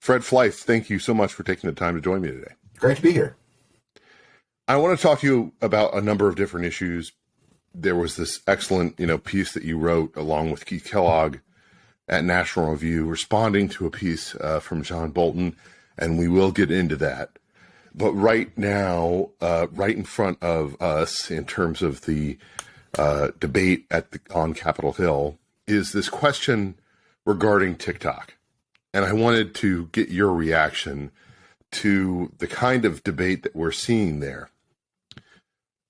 Fred Fleitz, thank you so much for taking the time to join me today. Great to be here. I want to talk to you about a number of different issues. There was this excellent, piece that you wrote along with Keith Kellogg at National Review, responding to a piece from John Bolton, and we will get into that. But right now, right in front of us, in terms of the debate on Capitol Hill, is this question regarding TikTok. And I wanted to get your reaction to the kind of debate that we're seeing there.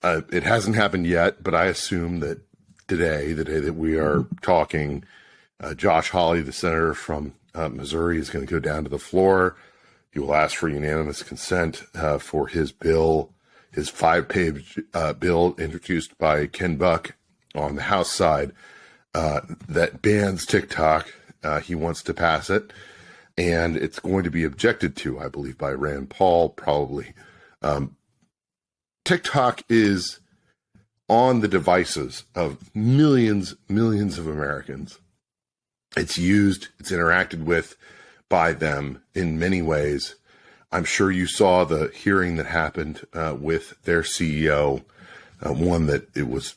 It hasn't happened yet, but I assume that today, the day that we are talking, Josh Hawley, the senator from Missouri, is going to go down to the floor. He will ask for unanimous consent for his bill, his 5-page bill introduced by Ken Buck on the House side that bans TikTok. He wants to pass it, and it's going to be objected to, I believe, by Rand Paul, probably. TikTok is on the devices of millions of Americans. It's used, it's interacted with by them in many ways. I'm sure you saw the hearing that happened with their CEO, one that it was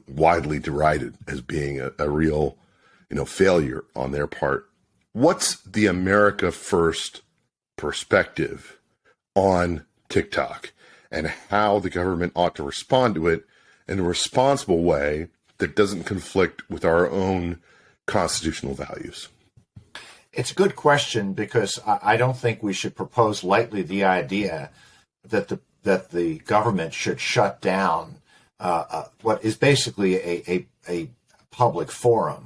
widely derided as being a real, failure on their part. What's the America First perspective on TikTok and how the government ought to respond to it in a responsible way that doesn't conflict with our own constitutional values? It's a good question, because I don't think we should propose lightly the idea that the government should shut down what is basically a public forum.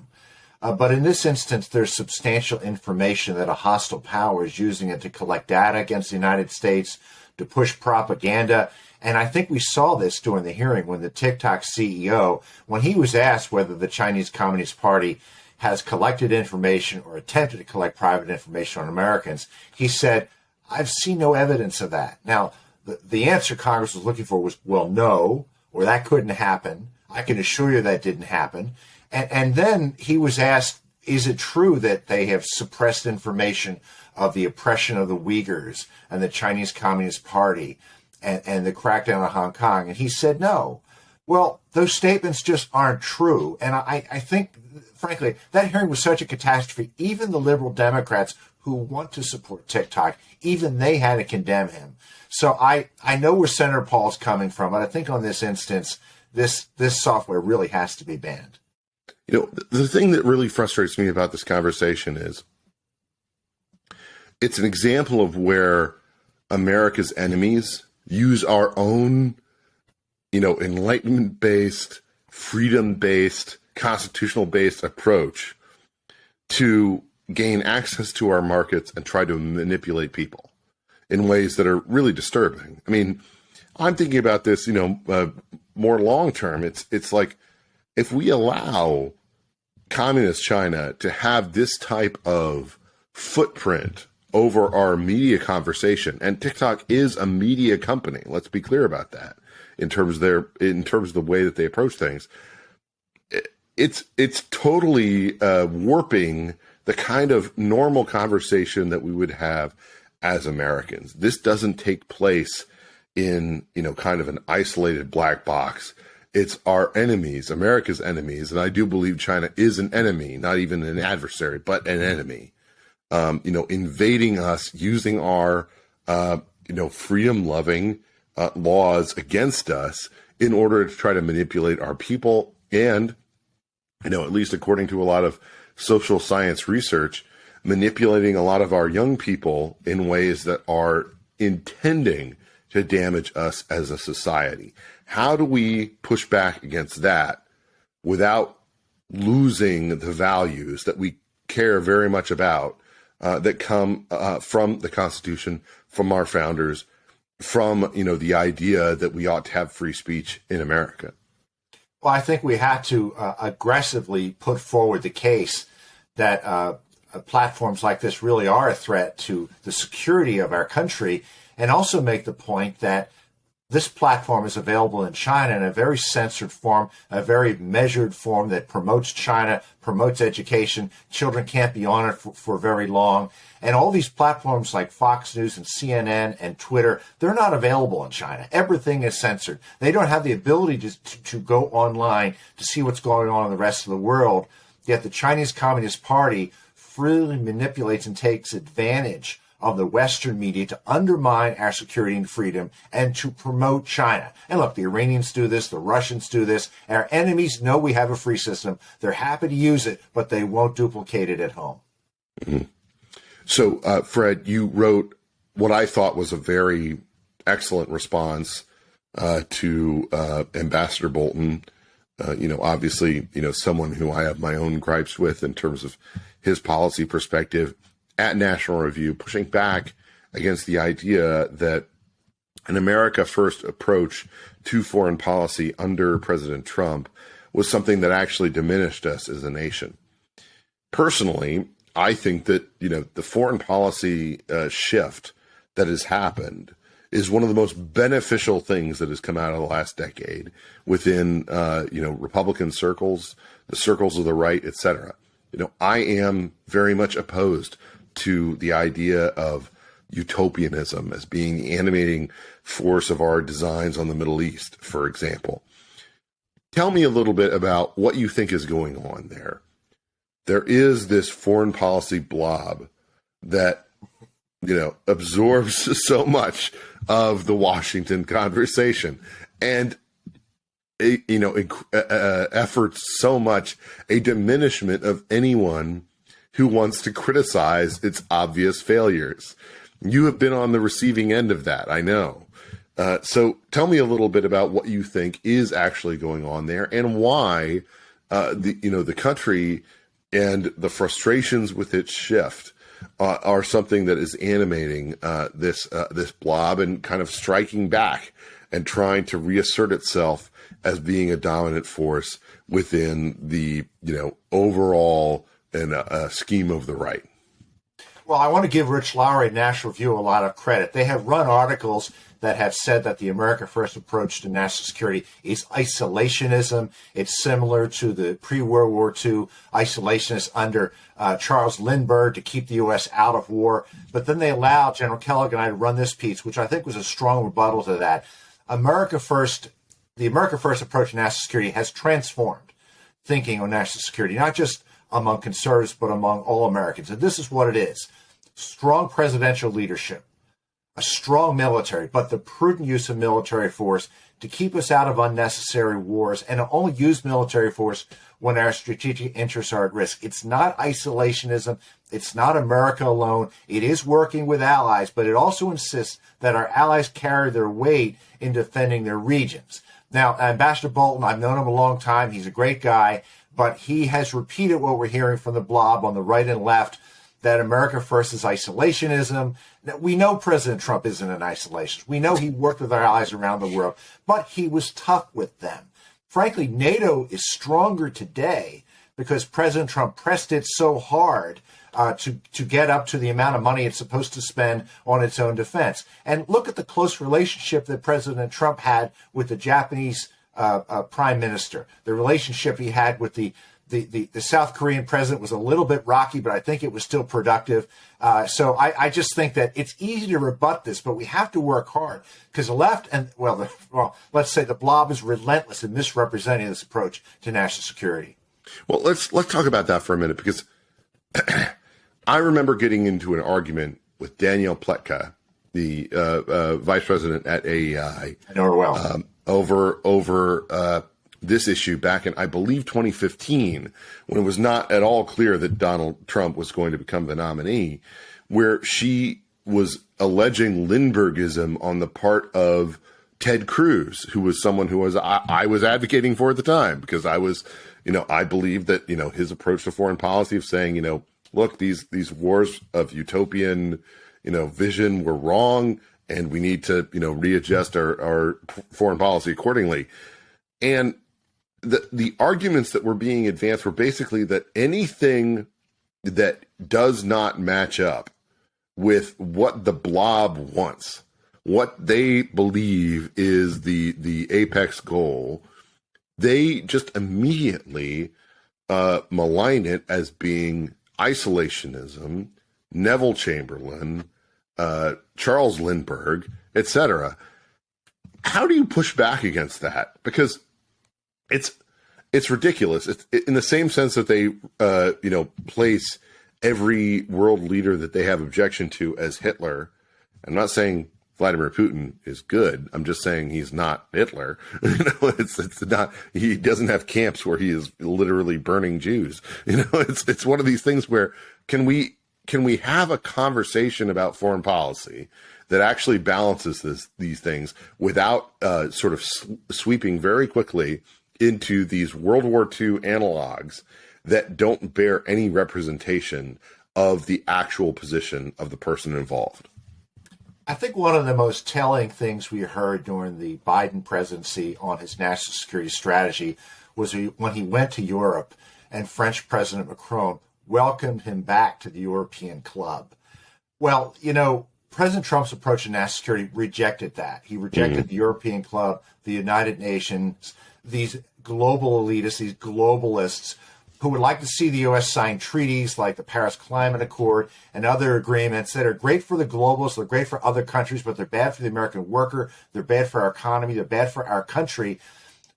But in this instance, there's substantial information that a hostile power is using it to collect data against the United States, to push propaganda. And I think we saw this during the hearing when the TikTok CEO, when he was asked whether the Chinese Communist Party has collected information or attempted to collect private information on Americans, he said, "I've seen no evidence of that." Now, the answer Congress was looking for was, well, no, or that couldn't happen. I can assure you that didn't happen. And then he was asked, is it true that they have suppressed information of the oppression of the Uyghurs and the Chinese Communist Party and the crackdown on Hong Kong? And he said no. Well, those statements just aren't true. And I think, frankly, that hearing was such a catastrophe. Even the liberal Democrats who want to support TikTok, even they had to condemn him. So I know where Senator Paul's coming from, but I think on this instance, this software really has to be banned. The thing that really frustrates me about this conversation is it's an example of where America's enemies use our own, enlightenment-based, freedom-based, constitutional-based approach to gain access to our markets and try to manipulate people in ways that are really disturbing. I mean, I'm thinking about this, more long-term. It's like, if we allow communist China to have this type of footprint over our media conversation, and TikTok is a media company, let's be clear about that, in terms of the way that they approach things, it's totally warping the kind of normal conversation that we would have as Americans. This doesn't take place in, kind of an isolated black box. It's our enemies, America's enemies, and I do believe China is an enemy, not even an adversary, but an enemy. Invading us, using our, freedom-loving laws against us in order to try to manipulate our people, and, at least according to a lot of social science research, manipulating a lot of our young people in ways that are intending to damage us as a society. How do we push back against that without losing the values that we care very much about, that come from the Constitution, from our founders, from, the idea that we ought to have free speech in America? Well, I think we have to aggressively put forward the case that platforms like this really are a threat to the security of our country, and also make the point that this platform is available in China in a very censored form, a very measured form that promotes China, promotes education. Children can't be on it for very long. And all these platforms like Fox News and CNN and Twitter, they're not available in China. Everything is censored. They don't have the ability to go online to see what's going on in the rest of the world. Yet the Chinese Communist Party freely manipulates and takes advantage of the Western media to undermine our security and freedom and to promote China. And look, the Iranians do this, the Russians do this. Our enemies know we have a free system. They're happy to use it, but they won't duplicate it at home. Mm-hmm. So, Fred, you wrote what I thought was a very excellent response to Ambassador Bolton. Obviously, someone who I have my own gripes with in terms of his policy perspective, at National Review, pushing back against the idea that an America First approach to foreign policy under President Trump was something that actually diminished us as a nation. Personally, I think that, the foreign policy shift that has happened is one of the most beneficial things that has come out of the last decade within, Republican circles, the circles of the right, et cetera. I am very much opposed to the idea of utopianism as being the animating force of our designs on the Middle East, for example. Tell me a little bit about what you think is going on there. There is this foreign policy blob that, absorbs so much of the Washington conversation and, efforts so much a diminishment of anyone who wants to criticize its obvious failures. You have been on the receiving end of that, I know. So tell me a little bit about what you think is actually going on there and why the country and the frustrations with its shift are something that is animating this blob and kind of striking back and trying to reassert itself as being a dominant force within the overall and a scheme of the right. Well, I want to give Rich Lowry at National Review a lot of credit. They have run articles that have said that the America First approach to national security is isolationism. It's similar to the pre-World War II isolationists under Charles Lindbergh to keep the U.S. out of war. But then they allowed General Kellogg and I to run this piece, which I think was a strong rebuttal to that. The America First approach to national security has transformed thinking on national security, not just among conservatives, but among all Americans. And this is what it is. Strong presidential leadership, a strong military, but the prudent use of military force to keep us out of unnecessary wars and to only use military force when our strategic interests are at risk. It's not isolationism. It's not America alone. It is working with allies, but it also insists that our allies carry their weight in defending their regions. Now, Ambassador Bolton, I've known him a long time. He's a great guy. But he has repeated what we're hearing from the blob on the right and left, that America First is isolationism. Now, we know President Trump isn't an isolationist. We know he worked with our allies around the world, but he was tough with them. Frankly, NATO is stronger today because President Trump pressed it so hard to get up to the amount of money it's supposed to spend on its own defense. And look at the close relationship that President Trump had with the Japanese prime minister. The relationship he had with the South Korean president was a little bit rocky, but I think it was still productive. So I just think that it's easy to rebut this, but we have to work hard because the left and, let's say the blob is relentless in misrepresenting this approach to national security. Well, let's talk about that for a minute, because I remember getting into an argument with Danielle Pletka, the vice president at AEI. I know her well. Over this issue back in, I believe, 2015, when it was not at all clear that Donald Trump was going to become the nominee, where she was alleging Lindberghism on the part of Ted Cruz, who was someone who I was advocating for at the time, because I was, I believed that, his approach to foreign policy of saying, look, these wars of utopian, vision were wrong, and we need to, readjust our foreign policy accordingly. And the arguments that were being advanced were basically that anything that does not match up with what the blob wants what they believe is the apex goal, they just immediately malign it as being isolationism, Neville Chamberlain, Charles Lindbergh, etc. How do you push back against that? Because it's ridiculous. It's in the same sense that they place every world leader that they have objection to as Hitler. I'm not saying Vladimir Putin is good. I'm just saying he's not Hitler. It's not. He doesn't have camps where he is literally burning Jews. It's one of these things where can we have a conversation about foreign policy that actually balances these things without sort of sweeping very quickly into these World War II analogs that don't bear any representation of the actual position of the person involved? I think one of the most telling things we heard during the Biden presidency on his national security strategy was when he went to Europe and French President Macron welcomed him back to the European club. Well, President Trump's approach to national security rejected that. He rejected the European club, the United Nations, these global elitists, these globalists who would like to see the U.S. sign treaties like the Paris Climate Accord and other agreements that are great for the globalists, they're great for other countries, but they're bad for the American worker, they're bad for our economy, they're bad for our country.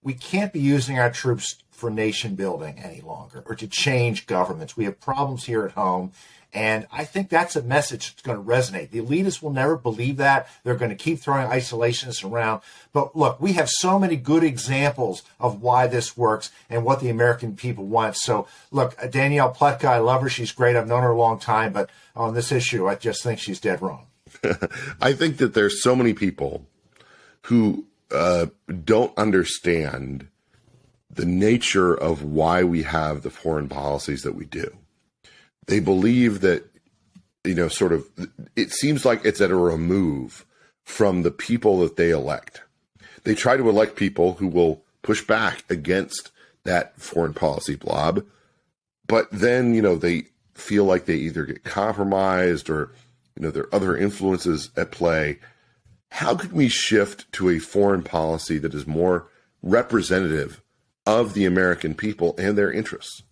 We can't be using our troops for nation building any longer or to change governments. We have problems here at home. And I think that's a message that's going to resonate. The elitists will never believe that. They're going to keep throwing isolationists around. But look, we have so many good examples of why this works and what the American people want. So look, Danielle Pletka, I love her. She's great. I've known her a long time. But on this issue, I just think she's dead wrong. I think that there's so many people who don't understand the nature of why we have the foreign policies that we do. They believe that, it seems like it's at a remove from the people that they elect. They try to elect people who will push back against that foreign policy blob, but then, they feel like they either get compromised or, there are other influences at play. How could we shift to a foreign policy that is more representative of the American people and their interests?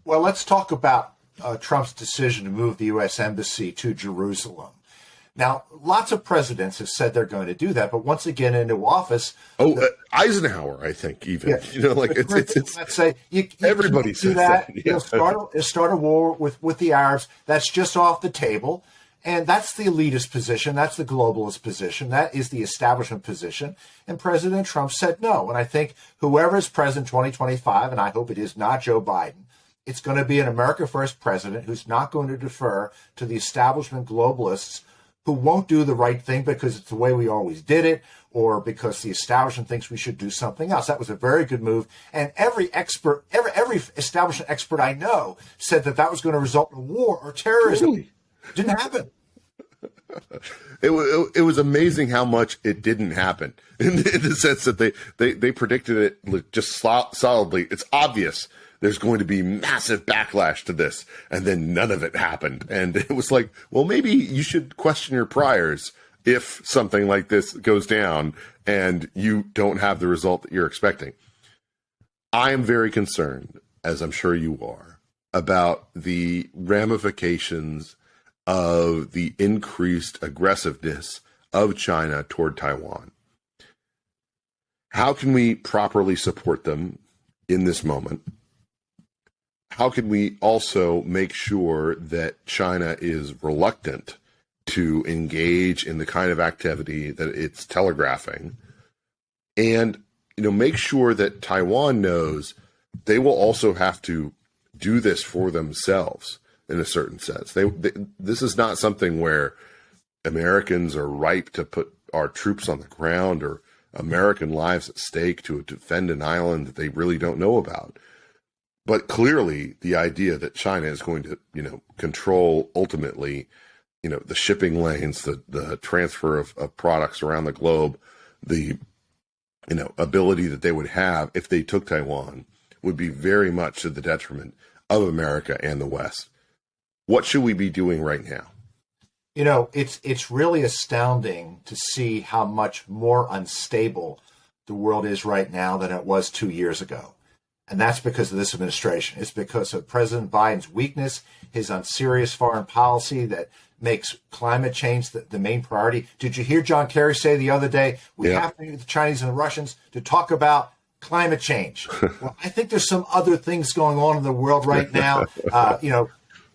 Well, let's talk about Trump's decision to move the U.S. Embassy to Jerusalem. Now, lots of presidents have said they're going to do that, but once they get into office... Eisenhower, I think, even. Yeah, it's let's say everybody says that. Yeah. Start a war with the Arabs. That's just off the table. And that's the elitist position. That's the globalist position. That is the establishment position. And President Trump said no. And I think whoever is president 2025, and I hope it is not Joe Biden, it's going to be an America First president who's not going to defer to the establishment globalists who won't do the right thing because it's the way we always did it or because the establishment thinks we should do something else. That was a very good move. And every establishment expert I know said that was going to result in war or terrorism. Really? Didn't happen. It was amazing how much it didn't happen in the sense that they predicted it just solidly. It's obvious there's going to be massive backlash to this, and then none of it happened. And it was like, well, maybe you should question your priors if something like this goes down and you don't have the result that you're expecting. I am very concerned, as I'm sure you are, about the ramifications of the increased aggressiveness of China toward Taiwan. How can we properly support them in this moment? How can we also make sure that China is reluctant to engage in the kind of activity that it's telegraphing? And, make sure that Taiwan knows they will also have to do this for themselves in a certain sense. This is not something where Americans are ripe to put our troops on the ground or American lives at stake to defend an island that they really don't know about. But clearly, the idea that China is going to, control ultimately, the shipping lanes, the transfer of products around the globe, the, ability that they would have if they took Taiwan would be very much to the detriment of America and the West. What should we be doing right now? It's really astounding to see how much more unstable the world is right now than it was 2 years ago. And that's because of this administration. It's because of President Biden's weakness, his unserious foreign policy that makes climate change the main priority. Did you hear John Kerry say the other day, we have to meet with the Chinese and the Russians to talk about climate change? Well, I think there's some other things going on in the world right now.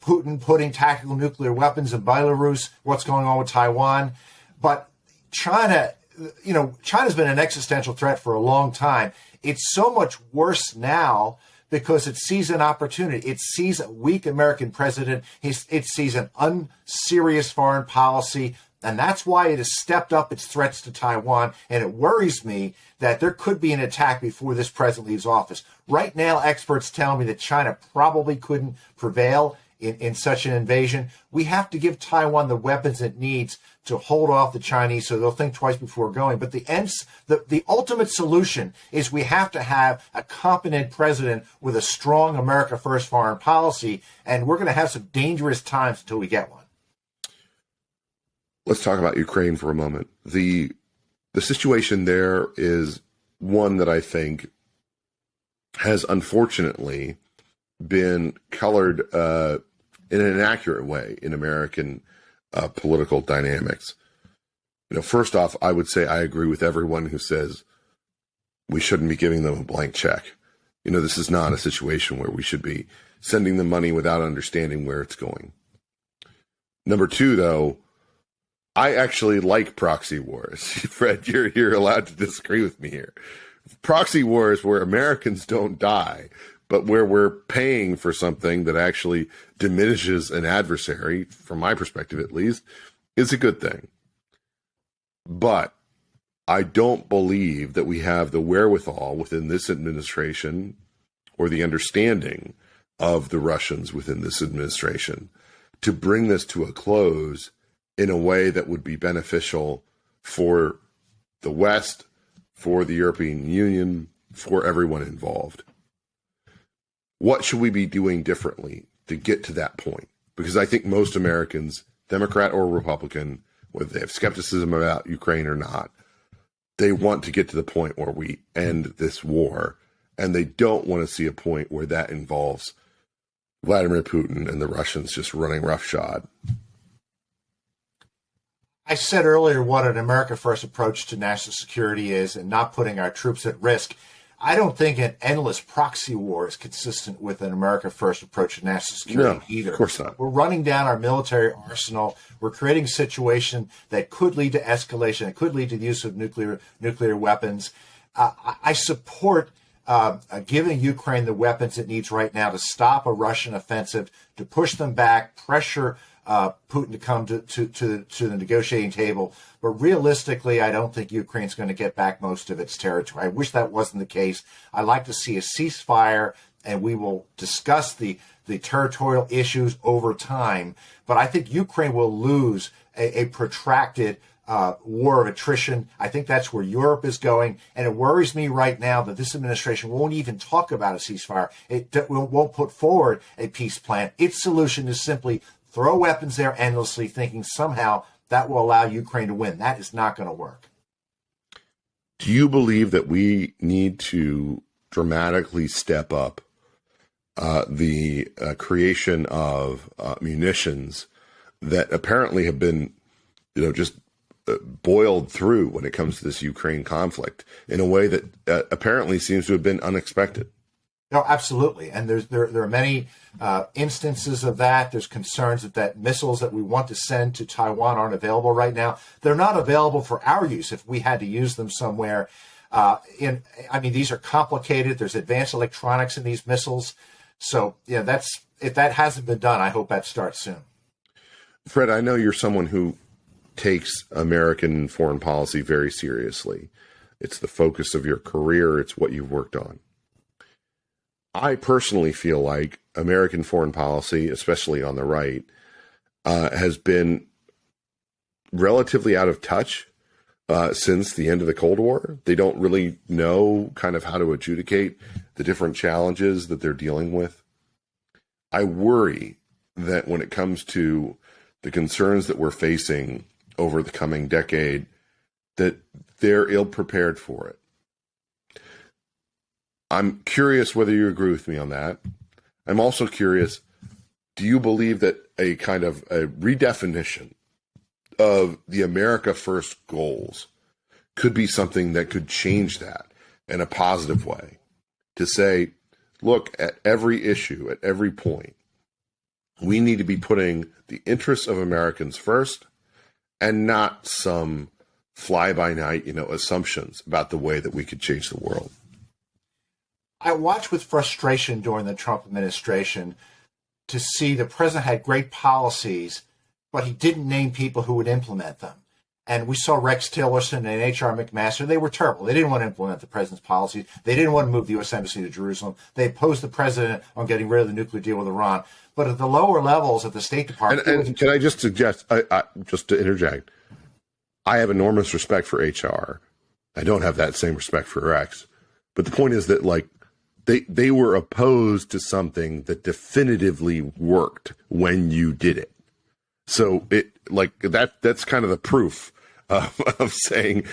Putin putting tactical nuclear weapons in Belarus, what's going on with Taiwan. But China's been an existential threat for a long time. It's so much worse now because it sees an opportunity. It sees a weak American president. It sees an unserious foreign policy. And that's why it has stepped up its threats to Taiwan. And it worries me that there could be an attack before this president leaves office. Right now, experts tell me that China probably couldn't prevail in such an invasion. We have to give Taiwan the weapons it needs to hold off the Chinese so they'll think twice before going. But the ultimate solution is we have to have a competent president with a strong America First foreign policy, and we're going to have some dangerous times until we get one. Let's talk about Ukraine for a moment. The situation there is one that I think has unfortunately been colored in an inaccurate way in American political dynamics. First off, I would say I agree with everyone who says we shouldn't be giving them a blank check. This is not a situation where we should be sending them money without understanding where it's going. Number two, though, I actually like proxy wars. Fred, you're allowed to disagree with me here. Proxy wars where Americans don't die, but where we're paying for something that actually diminishes an adversary, from my perspective at least, is a good thing. But I don't believe that we have the wherewithal within this administration or the understanding of the Russians within this administration to bring this to a close in a way that would be beneficial for the West, for the European Union, for everyone involved. What should we be doing differently to get to that point? Because I think most Americans, Democrat or Republican, whether they have skepticism about Ukraine or not, they want to get to the point where we end this war, and they don't want to see a point where that involves Vladimir Putin and the Russians just running roughshod. I said earlier what an America First approach to national security is and not putting our troops at risk. I don't think an endless proxy war is consistent with an America First approach to national security either. Of course not. We're running down our military arsenal. We're creating a situation that could lead to escalation. It could lead to the use of nuclear weapons. I support giving Ukraine the weapons it needs right now to stop a Russian offensive, to push them back, pressure Putin to come to the negotiating table. But realistically, I don't think Ukraine's going to get back most of its territory. I wish that wasn't the case. I'd like to see a ceasefire, and we will discuss the territorial issues over time. But I think Ukraine will lose a protracted war of attrition. I think that's where Europe is going. And it worries me right now that this administration won't even talk about a ceasefire. It won't put forward a peace plan. Its solution is simply throw weapons there endlessly, thinking somehow that will allow Ukraine to win. That is not going to work. Do you believe that we need to dramatically step up the creation of munitions that apparently have been, just boiled through when it comes to this Ukraine conflict in a way that apparently seems to have been unexpected? No, absolutely. And there are many instances of that. There's concerns that missiles that we want to send to Taiwan aren't available right now. They're not available for our use if we had to use them somewhere. These are complicated. There's advanced electronics in these missiles. So, if that hasn't been done, I hope that starts soon. Fred, I know you're someone who takes American foreign policy very seriously. It's the focus of your career. It's what you've worked on. I personally feel like American foreign policy, especially on the right, has been relatively out of touch since the end of the Cold War. They don't really know kind of how to adjudicate the different challenges that they're dealing with. I worry that when it comes to the concerns that we're facing over the coming decade, that they're ill prepared for it. I'm curious whether you agree with me on that. I'm also curious, do you believe that a kind of a redefinition of the America First goals could be something that could change that in a positive way? To say, look, at every issue, at every point, we need to be putting the interests of Americans first and not some fly-by-night, assumptions about the way that we could change the world. I watched with frustration during the Trump administration to see the president had great policies, but he didn't name people who would implement them. And we saw Rex Tillerson and H.R. McMaster. They were terrible. They didn't want to implement the president's policies. They didn't want to move the U.S. Embassy to Jerusalem. They opposed the president on getting rid of the nuclear deal with Iran. But at the lower levels of the State Department... And can I just suggest, just to interject, I have enormous respect for H.R. I don't have that same respect for Rex. But the point is that, they were opposed to something that definitively worked when you did it. So that's kind of the proof of saying,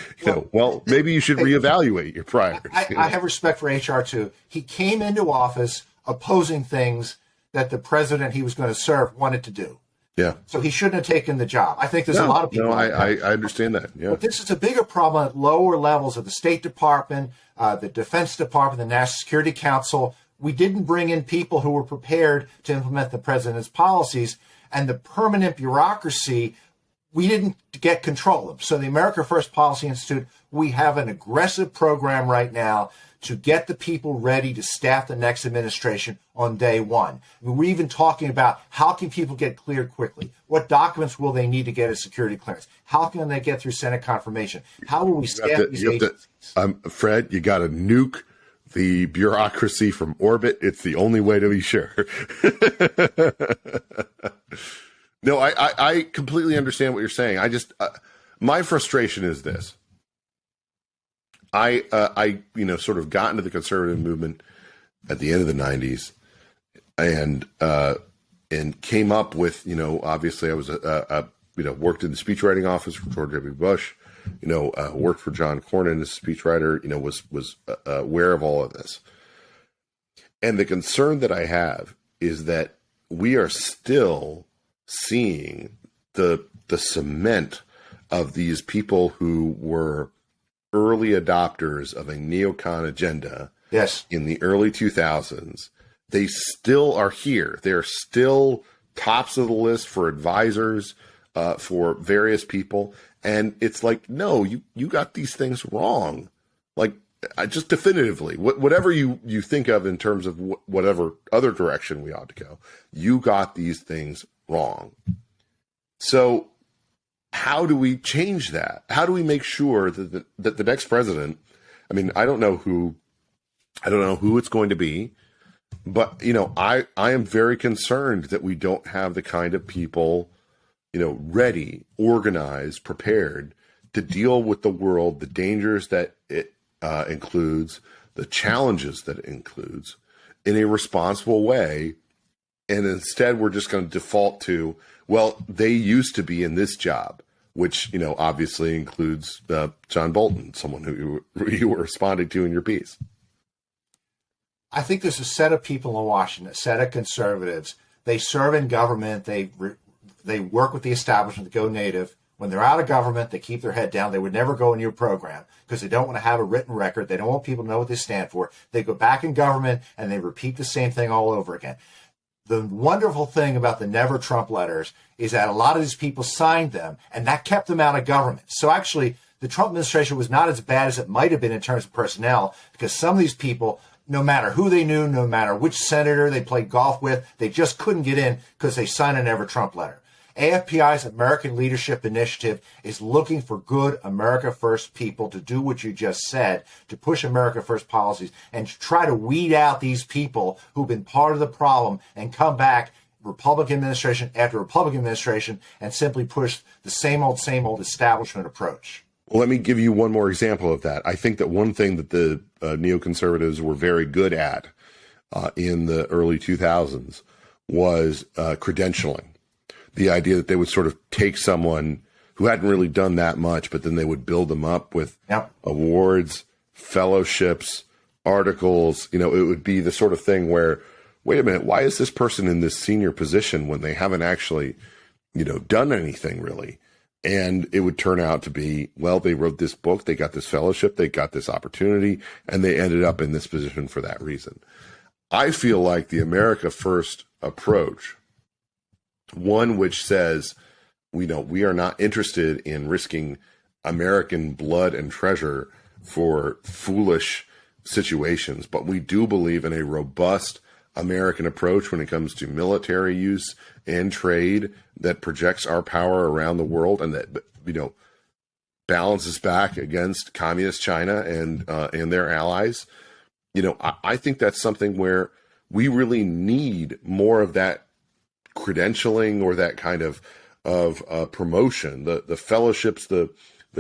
maybe you should reevaluate your priorities. I have respect for HR too. He came into office opposing things that the president he was going to serve wanted to do. Yeah. So he shouldn't have taken the job. I think there's a lot of people. No, I understand that. Yeah. But this is a bigger problem at lower levels of the State Department, the Defense Department, the National Security Council. We didn't bring in people who were prepared to implement the president's policies, and the permanent bureaucracy, we didn't get control of. So the America First Policy Institute, we have an aggressive program right now to get the people ready to staff the next administration on day one. We're even talking about how can people get cleared quickly? What documents will they need to get a security clearance? How can they get through Senate confirmation? How will we staff these agencies? Fred, you got to nuke the bureaucracy from orbit. It's the only way to be sure. No, I completely understand what you're saying. I just, my frustration is this. I sort of got into the conservative movement at the end of the 90s and came up with, obviously I was, worked in the speechwriting office for George W. Bush, worked for John Cornyn as a speechwriter, was aware of all of this. And the concern that I have is that we are still seeing the cement of these people who were early adopters of a neocon agenda. Yes. In the early 2000s. They still are here. They're still tops of the list for advisors for various people. And it's like, no, you got these things wrong. Just definitively, whatever you think of in terms of whatever other direction we ought to go, you got these things wrong. So how do we change that? How do we make sure that the next president, I don't know who it's going to be, but, I am very concerned that we don't have the kind of people, ready, organized, prepared to deal with the world, the dangers that it includes, the challenges that it includes in a responsible way. And instead, we're just going to default to, well, they used to be in this job, which, obviously includes John Bolton, someone who you were responding to in your piece. I think there's a set of people in Washington, a set of conservatives. They serve in government. They work with the establishment to go native. When they're out of government, they keep their head down. They would never go in your program because they don't want to have a written record. They don't want people to know what they stand for. They go back in government and they repeat the same thing all over again. The wonderful thing about the Never Trump letters is that a lot of these people signed them, and that kept them out of government. So actually, the Trump administration was not as bad as it might have been in terms of personnel, because some of these people, no matter who they knew, no matter which senator they played golf with, they just couldn't get in because they signed a Never Trump letter. AFPI's American Leadership Initiative is looking for good America First people to do what you just said, to push America First policies and to try to weed out these people who've been part of the problem and come back Republican administration after Republican administration and simply push the same old establishment approach. Well, let me give you one more example of that. I think that one thing that the neoconservatives were very good at in the early 2000s was credentialing. the idea that they would sort of take someone who hadn't really done that much, but then they would build them up with awards, fellowships, articles. It would be the sort of thing where, wait a minute, why is this person in this senior position when they haven't actually, done anything really? And it would turn out to be, well, they wrote this book, they got this fellowship, they got this opportunity, and they ended up in this position for that reason. I feel like the America First approach, one which says, we are not interested in risking American blood and treasure for foolish situations, but we do believe in a robust American approach when it comes to military use and trade that projects our power around the world and that, balances back against communist China and their allies. I think that's something where we really need more of that credentialing or that kind of promotion, the fellowships, the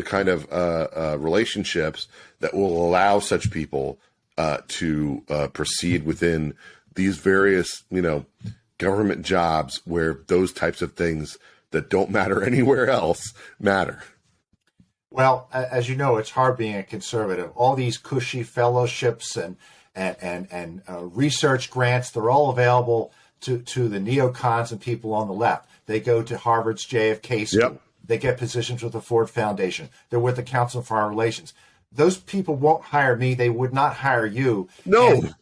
kind of relationships that will allow such people to proceed within these various, government jobs where those types of things that don't matter anywhere else matter. Well, as you know, it's hard being a conservative. All these cushy fellowships and research grants, they're all available to the neocons and people on the left. They go to Harvard's JFK School. Yep. They get positions with the Ford Foundation. They're with the Council on Foreign Relations. Those people won't hire me. They would not hire you. No. And,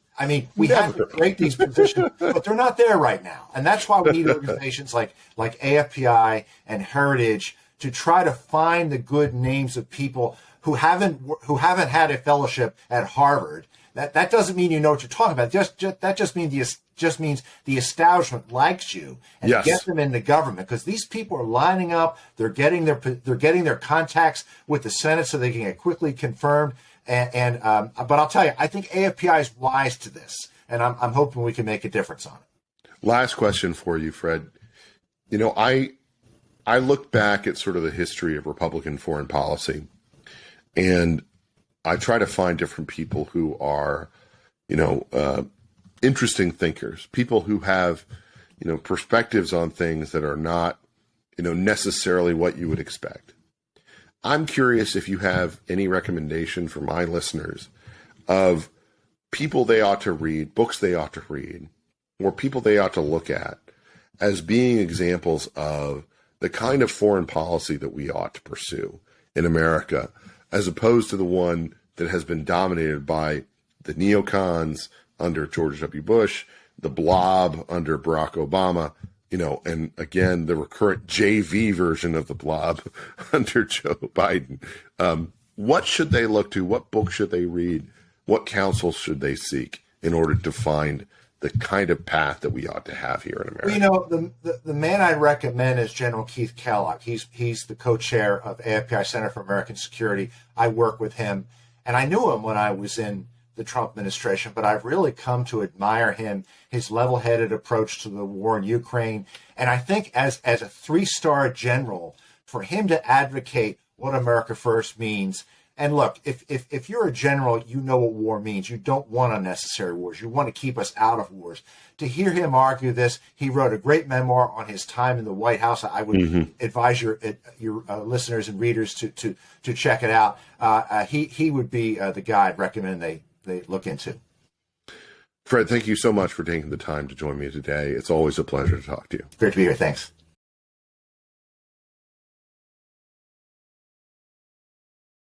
we have to create these positions, but they're not there right now. And that's why we need organizations like AFPI and Heritage to try to find the good names of people who haven't had a fellowship at Harvard. That doesn't mean you know what you're talking about. That just means the establishment likes you and get them in the government, because these people are lining up. They're getting their contacts with the Senate so they can get quickly confirmed. But I'll tell you, I think AFPI is wise to this, and I'm hoping we can make a difference on it. Last question for you, Fred. I look back at sort of the history of Republican foreign policy, and I try to find different people who are, interesting thinkers, people who have, perspectives on things that are not, necessarily what you would expect. I'm curious if you have any recommendation for my listeners of people they ought to read, books they ought to read, or people they ought to look at as being examples of the kind of foreign policy that we ought to pursue in America, as opposed to the one that has been dominated by the neocons under George W. Bush, the blob under Barack Obama, and again, the recurrent JV version of the blob under Joe Biden. What should they look to? What books should they read? What counsel should they seek in order to find the kind of path that we ought to have here in America? Well, the man I recommend is General Keith Kellogg. He's the co-chair of AFPI Center for American Security. I work with him, and I knew him when I was in the Trump administration, but I've really come to admire him, his level-headed approach to the war in Ukraine. And I think as a 3-star general, for him to advocate what America First means. And look, if you're a general, you know what war means. You don't want unnecessary wars. You want to keep us out of wars. To hear him argue this, he wrote a great memoir on his time in the White House. I would advise your listeners and readers to check it out. He would be the guy I'd recommend they look into. Fred, thank you so much for taking the time to join me today. It's always a pleasure to talk to you. Great to be here. Thanks.